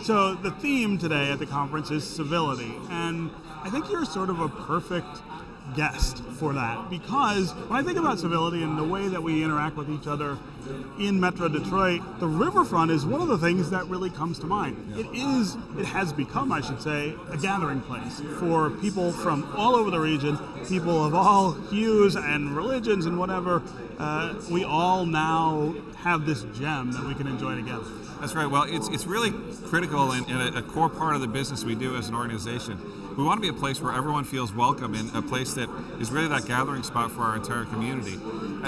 So the theme today at the conference is civility, and I think you're sort of a perfect guest for that, because when I think about civility and the way that we interact with each other in Metro Detroit, the riverfront is one of the things that really comes to mind. It has become, I should say, a gathering place for people from all over the region, people of all hues and religions and whatever. We all now have this gem that we can enjoy together. That's right. Well, it's really critical and a core part of the business we do as an organization. We want to be a place where everyone feels welcome, and a place that is really that gathering spot for our entire community.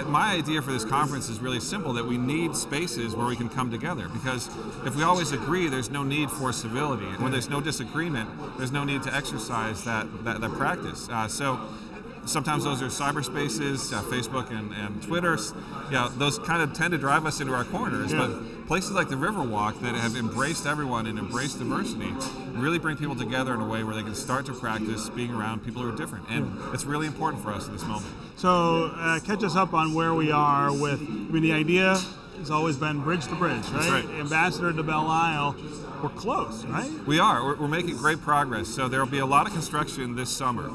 My idea for this conference is really simple, that we need spaces where we can come together, because if we always agree, there's no need for civility. And when there's no disagreement, there's no need to exercise that practice. So sometimes those are cyberspaces, Facebook and Twitter. Those kind of tend to drive us into our corners. Yeah. But places like the Riverwalk that have embraced everyone and embraced diversity really bring people together in a way where they can start to practice being around people who are different. And it's really important for us in this moment. So catch us up on where we are with, the idea has always been bridge to bridge, right? That's right. Ambassador to Belle Isle. We're close, right? We are. We're making great progress. So there will be a lot of construction this summer,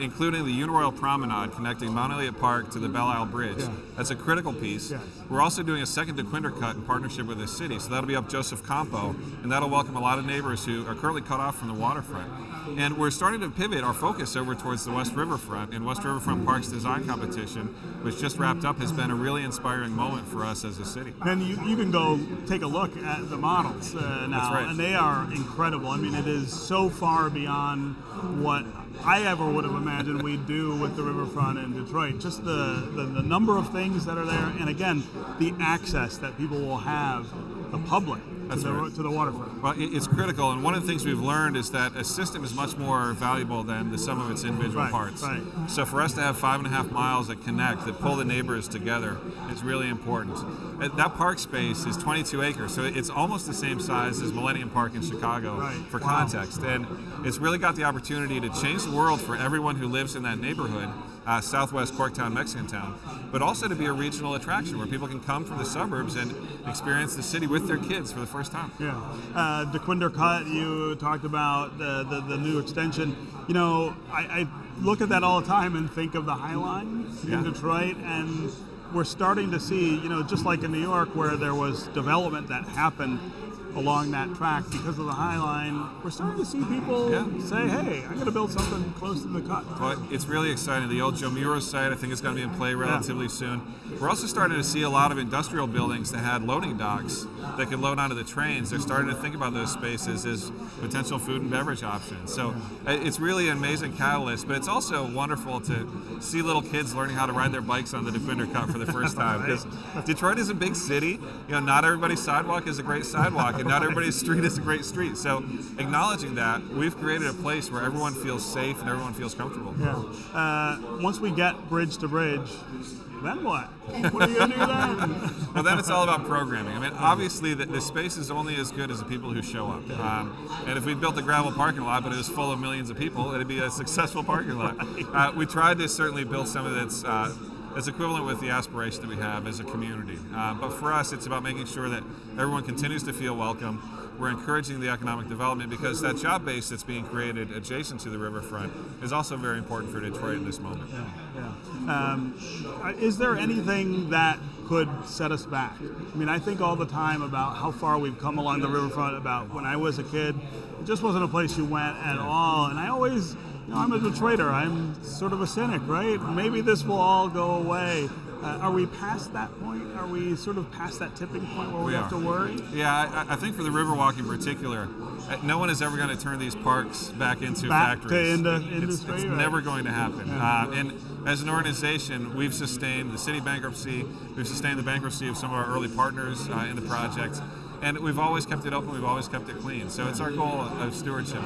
including the Uniroyal Promenade connecting Mount Elliott Park to the Belle Isle Bridge. Yeah. That's a critical piece. Yes. We're also doing a second DeQuinder cut in partnership with the city. So that'll be up Joseph Campo, and that'll welcome a lot of neighbors who are currently cut off from the waterfront. And we're starting to pivot our focus over towards the West Riverfront, and West Riverfront Park's design competition, which just wrapped up, has been a really inspiring moment for us as a city. And you can go take a look at the models now, That's right. and they are incredible. It is so far beyond what I ever would have imagined we'd do with the riverfront in Detroit. Just the number of things that are there, and again, the access that people will have, the public, to the waterfront. Well, it's critical, and one of the things we've learned is that a system is much more valuable than the sum of its individual parts. Right. So for us to have 5.5 miles that connect, that pull the neighbors together, is really important. That park space is 22 acres, so it's almost the same size as Millennium Park in Chicago, for context. And it's really got the opportunity to change the world for everyone who lives in that neighborhood, Southwest Corktown, Mexican Town, but also to be a regional attraction where people can come from the suburbs and experience the city with their kids for the first time. Yeah. DeQuinder Cut, you talked about the new extension. I look at that all the time and think of the High Line in Detroit, and we're starting to see, just like in New York where there was development that happened along that track because of the High Line, we're starting to see people say, hey, I'm going to build something close to the cut. Well, it's really exciting. The old Joe Muro site, I think, is going to be in play relatively soon. We're also starting to see a lot of industrial buildings that had loading docks that could load onto the trains. They're starting to think about those spaces as potential food and beverage options. So it's really an amazing catalyst, but it's also wonderful to see little kids learning how to ride their bikes on the DeQuinder Cut for the first time. Because Detroit is a big city. Not everybody's sidewalk is a great sidewalk, and not everybody's street is a great street. So acknowledging that, we've created a place where everyone feels safe and everyone feels comfortable. Yeah. Once we get bridge to bridge, then what? What are you going to do then? Well, then it's all about programming. Obviously, the space is only as good as the people who show up. And if we built a gravel parking lot, but it was full of millions of people, it'd be a successful parking lot. We tried to certainly build something that's equivalent with the aspiration that we have as a community. But for us, it's about making sure that everyone continues to feel welcome. We're encouraging the economic development, because that job base that's being created adjacent to the riverfront is also very important for Detroit in this moment. Is there anything that could set us back? I think all the time about how far we've come along the riverfront, about when I was a kid, it just wasn't a place you went at all. And I always, I'm a Detroiter, I'm sort of a cynic, right? Maybe this will all go away. Are we past that point? Are we sort of past that tipping point where we have to worry? Yeah, I think for the Riverwalk in particular, no one is ever going to turn these parks back into factories. It's never going to happen. And as an organization, we've sustained the city bankruptcy, we've sustained the bankruptcy of some of our early partners in the project, and we've always kept it open, we've always kept it clean. So it's our goal of stewardship.